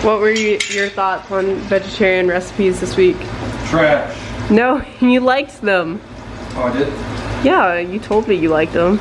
What were your thoughts on vegetarian recipes this week? Trash. No, you liked them. Oh, I did? Yeah, you told me you liked them.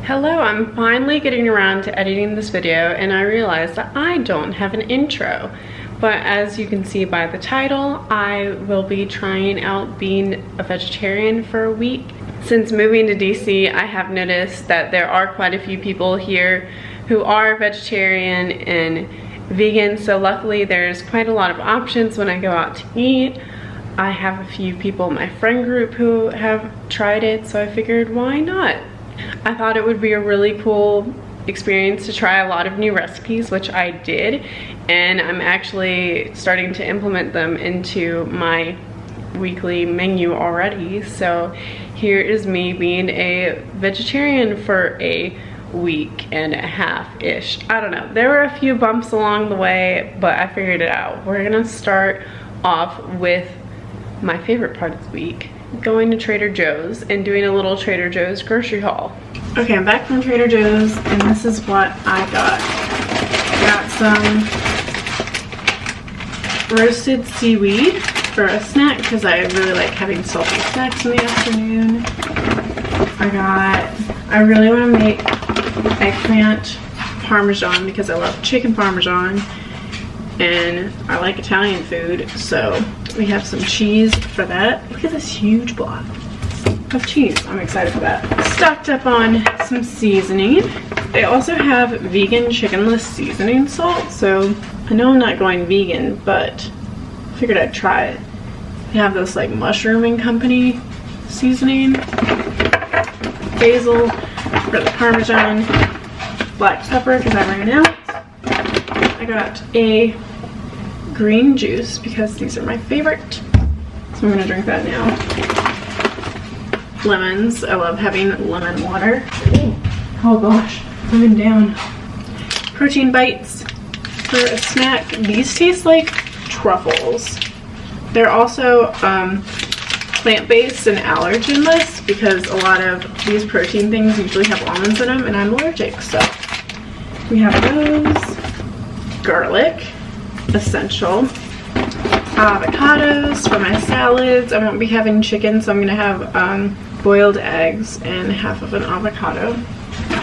Hello, I'm finally getting around to editing this video and I realized that I don't have an intro. But as you can see by the title, I will be trying out being a vegetarian for a week. Since moving to DC, I have noticed that there are quite a few people here who are vegetarian and vegan, so luckily there's quite a lot of options when I go out to eat. I have a few people in my friend group who have tried it, so I figured why not? I thought it would be a really cool experience to try a lot of new recipes, which I did, and I'm actually starting to implement them into my weekly menu already. So here is me being a vegetarian for a week and a half-ish. I don't know, there were a few bumps along the way, but I figured it out. We're gonna start off with my favorite part of the week, going to Trader Joe's and doing a little Trader Joe's grocery haul. Okay, I'm back from Trader Joe's and this is what I got. I got some roasted seaweed for a snack because I really like having salty snacks in the afternoon. I really want to make eggplant parmesan because I love chicken parmesan and I like Italian food, so we have some cheese for that. Look at this huge block of cheese. I'm excited for that. Stocked up on some seasoning. They also have vegan chickenless seasoning salt, so I know I'm not going vegan, but I figured I'd try it. They have this like mushroom and company seasoning, basil for the parmesan, black pepper because I ran out. I got a green juice because these are my favorite, so I'm gonna drink that now. Lemons, I love having lemon water. Oh gosh, lemon down. Protein bites for a snack. These taste like truffles. They're also plant-based and allergenless because a lot of these protein things usually have almonds in them and I'm allergic, so we have those. Garlic, essential. Avocados for my salads. I won't be having chicken, so I'm gonna have boiled eggs and half of an avocado.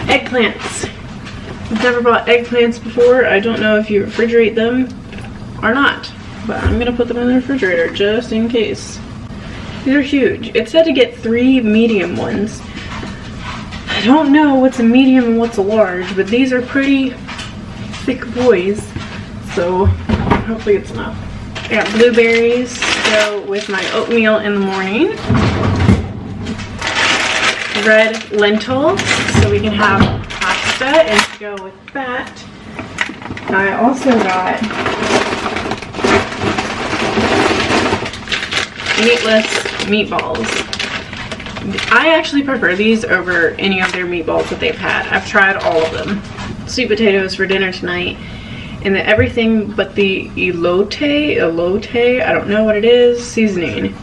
Eggplants. I've never bought eggplants before. I don't know if you refrigerate them or not, but I'm gonna put them in the refrigerator just in case. These are huge. It said to get 3 medium ones. I don't know what's a medium and what's a large, but these are pretty thick boys, so hopefully it's enough. I got blueberries to go with my oatmeal in the morning. Red lentils, so we can have pasta and to go with that. I also got meatless meatballs. I actually prefer these over any of their meatballs that they've had. I've tried all of them. Sweet potatoes for dinner tonight. And then everything but the elote, I don't know what it is, seasoning.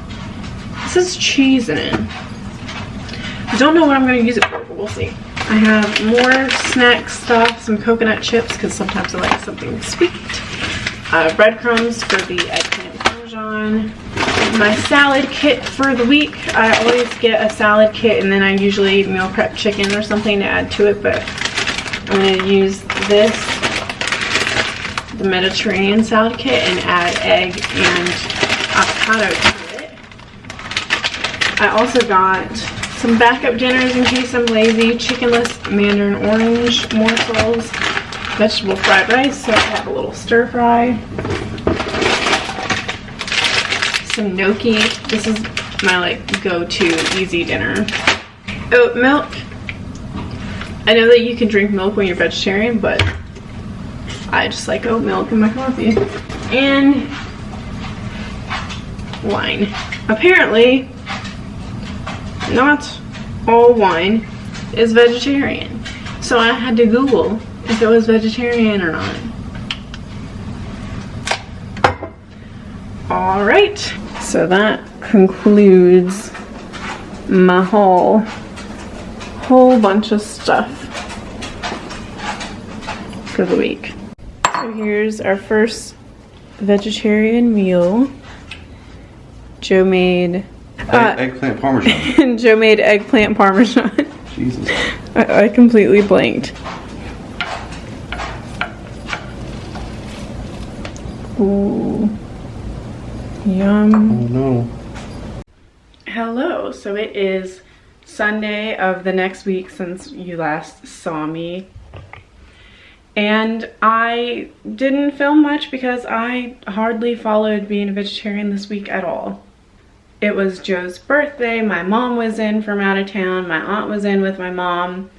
This has cheese in it. I don't know what I'm going to use it for, but we'll see. I have more snack stuff, some coconut chips, because sometimes I like something sweet. Breadcrumbs for the eggplant parmesan. My salad kit for the week. I always get a salad kit and then I usually meal prep chicken or something to add to it, but I'm going to use this, the Mediterranean salad kit, and add egg and avocado to it. I also got some backup dinners in case I'm lazy. Chickenless mandarin orange morsels, vegetable fried rice, so I have a little stir fry. Some gnocchi. This is my like go-to easy dinner. Oat milk. I know that you can drink milk when you're vegetarian, but I just like oat milk in my coffee. And wine. Apparently, not all wine is vegetarian. So I had to Google if it was vegetarian or not. Alright, so that concludes my haul. whole bunch of stuff for the week. So here's our first vegetarian meal. Joe made eggplant parmesan. Joe made eggplant parmesan. Jesus. I completely blanked. Ooh. Yum. Oh no. Hello. So it is Sunday of the next week since you last saw me. And I didn't film much because I hardly followed being a vegetarian this week at all. It was Joe's birthday, my mom was in from out of town, my aunt was in with my mom.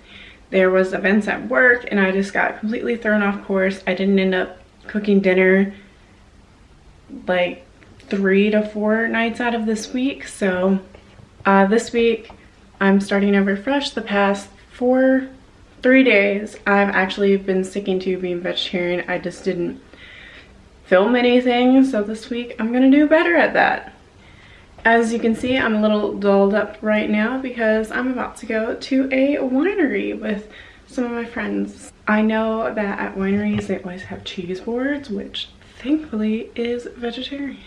There was events at work and I just got completely thrown off course. I didn't end up cooking dinner like 3 to 4 nights out of this week. So this week I'm starting over fresh. The past 3 days I've actually been sticking to being vegetarian. I just didn't film anything, so this week I'm gonna do better at that. As you can see, I'm a little dolled up right now because I'm about to go to a winery with some of my friends. I know that at wineries they always have cheese boards, which thankfully is vegetarian.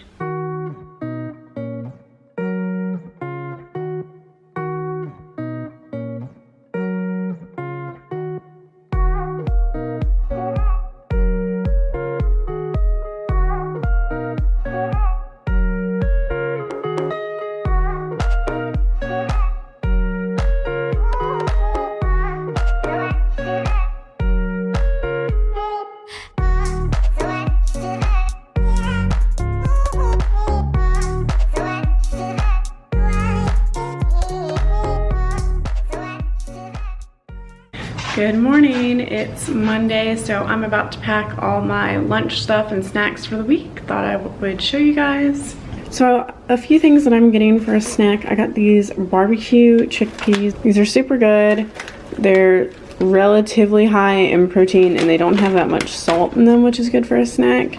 Good morning, it's Monday, so I'm about to pack all my lunch stuff and snacks for the week. Thought I would show you guys. So a few things that I'm getting for a snack. I got these barbecue chickpeas. These are super good. They're relatively high in protein and they don't have that much salt in them, which is good for a snack.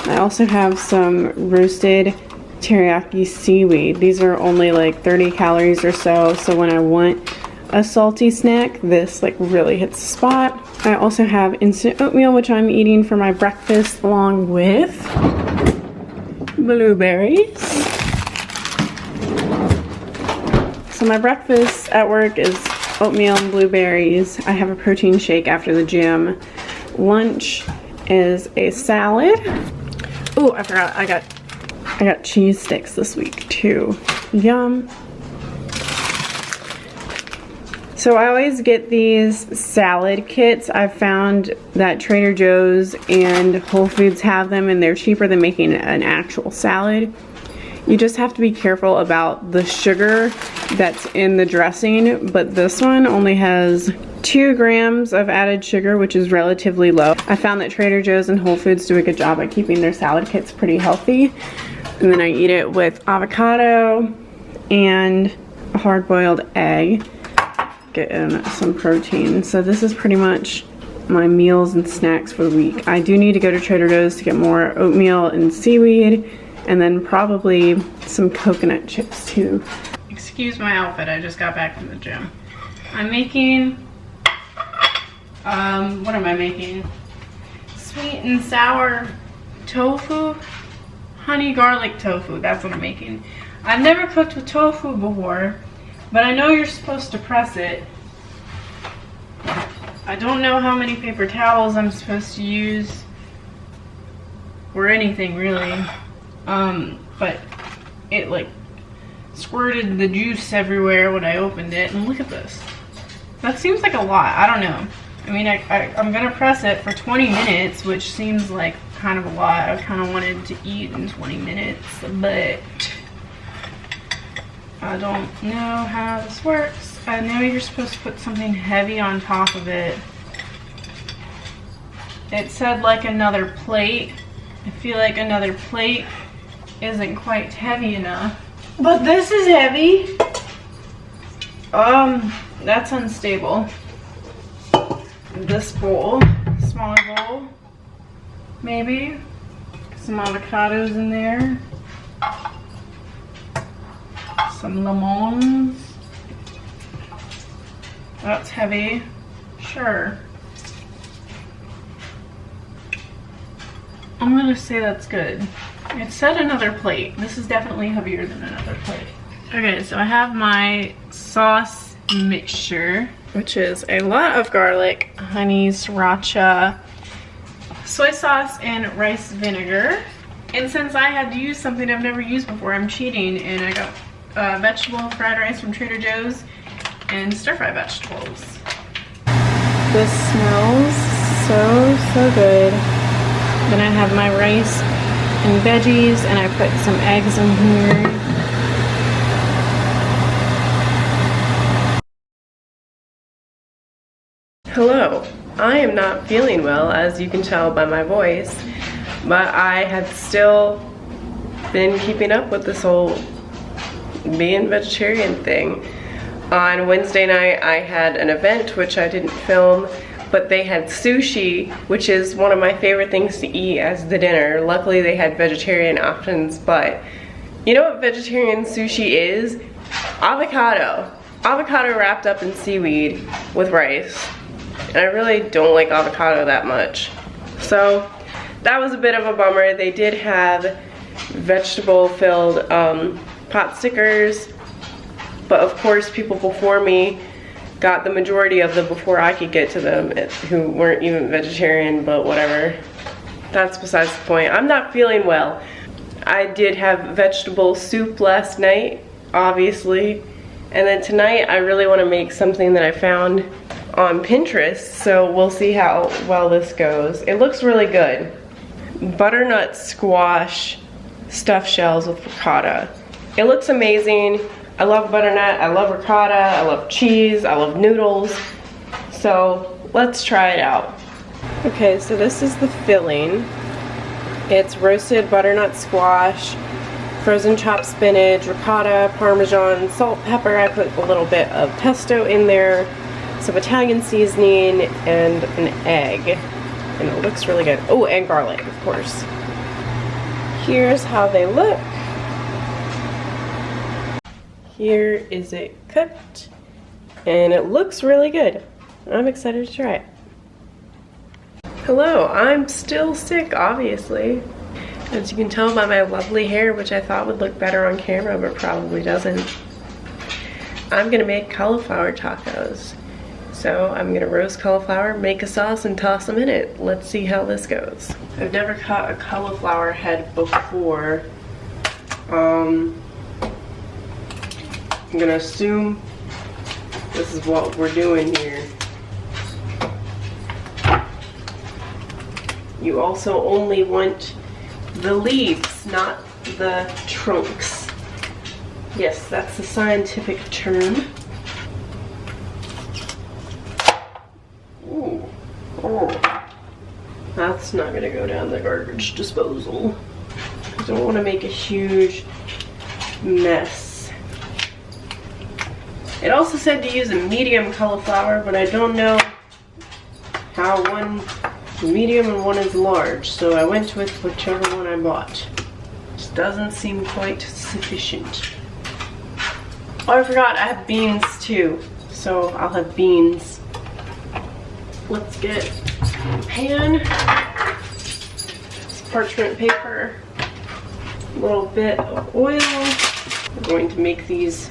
I also have some roasted teriyaki seaweed. These are only like 30 calories or so, so when I want a salty snack, this like really hits the spot. I also have instant oatmeal, which I'm eating for my breakfast along with blueberries. So my breakfast at work is oatmeal and blueberries. I have a protein shake after the gym. Lunch is a salad. Oh, I forgot I got cheese sticks this week too. Yum. So I always get these salad kits. I've found that Trader Joe's and Whole Foods have them and they're cheaper than making an actual salad. You just have to be careful about the sugar that's in the dressing, but this one only has 2 grams of added sugar, which is relatively low. I found that Trader Joe's and Whole Foods do a good job at keeping their salad kits pretty healthy. And then I eat it with avocado and a hard-boiled egg. Getting some protein. So this is pretty much my meals and snacks for the week. I do need to go to Trader Joe's to get more oatmeal and seaweed and then probably some coconut chips too. Excuse my outfit, I just got back from the gym. I'm making, what am I making? Sweet and sour tofu, honey garlic tofu, that's what I'm making. I've never cooked with tofu before, but I know you're supposed to press it. I don't know how many paper towels I'm supposed to use, or anything really. But it like squirted the juice everywhere when I opened it, and look at this. That seems like a lot, I don't know. I mean, I'm gonna press it for 20 minutes, which seems like kind of a lot. I kind of wanted to eat in 20 minutes, but I don't know how this works. I know you're supposed to put something heavy on top of it. It said like another plate. I feel like another plate isn't quite heavy enough. But this is heavy. That's unstable. This bowl, smaller bowl, maybe. Some avocados in there. Some lemons. That's heavy. Sure. I'm gonna say that's good. It said another plate. This is definitely heavier than another plate. Okay, so I have my sauce mixture, which is a lot of garlic, honey, sriracha, soy sauce, and rice vinegar. And since I had to use something I've never used before, I'm cheating, and I got vegetable fried rice from Trader Joe's and stir-fry vegetables. This smells so good. Then I have my rice and veggies, and I put some eggs in here. Hello, I am not feeling well, as you can tell by my voice, but I have still been keeping up with this whole being vegetarian thing. On Wednesday night I had an event which I didn't film, but they had sushi, which is one of my favorite things to eat as the dinner. Luckily they had vegetarian options, but you know what vegetarian sushi is? Avocado. Avocado wrapped up in seaweed with rice. And I really don't like avocado that much. So that was a bit of a bummer. They did have vegetable filled pot stickers, but of course people before me got the majority of them before I could get to them, who weren't even vegetarian, but whatever. That's besides the point. I'm not feeling well. I did have vegetable soup last night, obviously, and then tonight I really want to make something that I found on Pinterest, so we'll see how well this goes. It looks really good. Butternut squash stuffed shells with ricotta. It looks amazing. I love butternut, I love ricotta, I love cheese, I love noodles. So let's try it out. Okay, so this is the filling. It's roasted butternut squash, frozen chopped spinach, ricotta, parmesan, salt, pepper. I put a little bit of pesto in there, some Italian seasoning, and an egg. And it looks really good. Oh, and garlic, of course. Here's how they look. Here is it cooked, and it looks really good. I'm excited to try it. Hello, I'm still sick, obviously. As you can tell by my lovely hair, which I thought would look better on camera, but probably doesn't. I'm gonna make cauliflower tacos. So I'm gonna roast cauliflower, make a sauce, and toss them in it. Let's see how this goes. I've never cut a cauliflower head before. I'm gonna assume this is what we're doing here. You also only want the leaves, not the trunks. Yes, that's the scientific term. Ooh. Oh. That's not gonna go down the garbage disposal. I don't want to make a huge mess. It also said to use a medium cauliflower, but I don't know how one is medium and one is large, so I went with whichever one I bought. Just doesn't seem quite sufficient. Oh, I forgot, I have beans too, so I'll have beans. Let's get a pan, some parchment paper, a little bit of oil. We're going to make these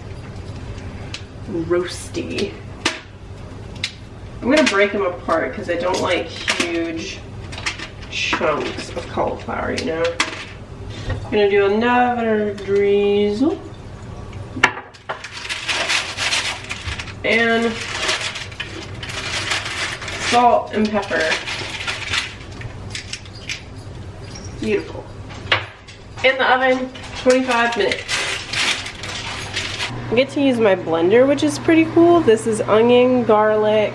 roasty. I'm gonna break them apart because I don't like huge chunks of cauliflower, you know. I'm gonna do another drizzle and salt and pepper. Beautiful. In the oven, 25 minutes. I get to use my blender, which is pretty cool. This is onion, garlic,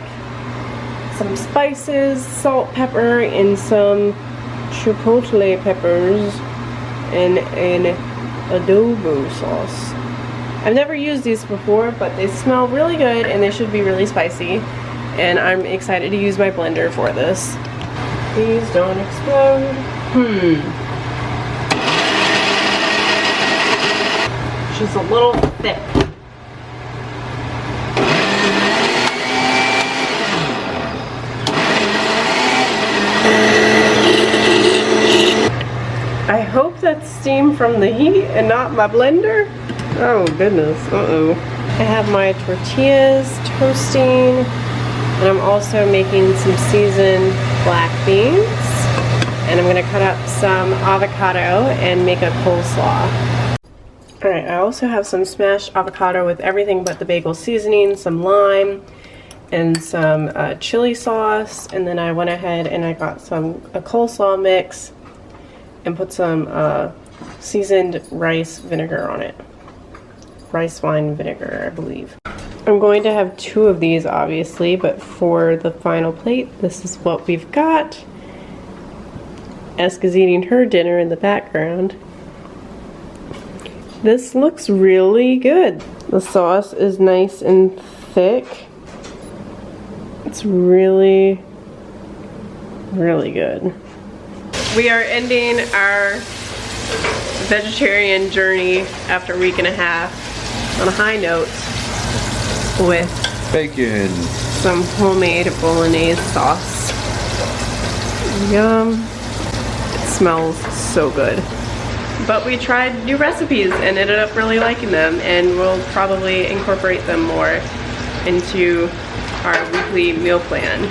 some spices, salt, pepper, and some chipotle peppers, and an adobo sauce. I've never used these before, but they smell really good and they should be really spicy. And I'm excited to use my blender for this. Please don't explode. She's a little thick. hope that's steam from the heat and not my blender. Oh goodness, uh-oh. I have my tortillas toasting, and I'm also making some seasoned black beans. And I'm gonna cut up some avocado and make a coleslaw. Alright, I also have some smashed avocado with everything but the bagel seasoning, some lime, and some chili sauce. And then I went ahead and I got a coleslaw mix and put some seasoned rice vinegar on it. Rice wine vinegar, I believe. I'm going to have 2 of these, obviously, but for the final plate, this is what we've got. Eska's eating her dinner in the background. This looks really good. The sauce is nice and thick. It's really, really good. We are ending our vegetarian journey after a week and a half on a high note with bacon. Some homemade bolognese sauce. Yum. It smells so good. But we tried new recipes and ended up really liking them, and we'll probably incorporate them more into our weekly meal plan.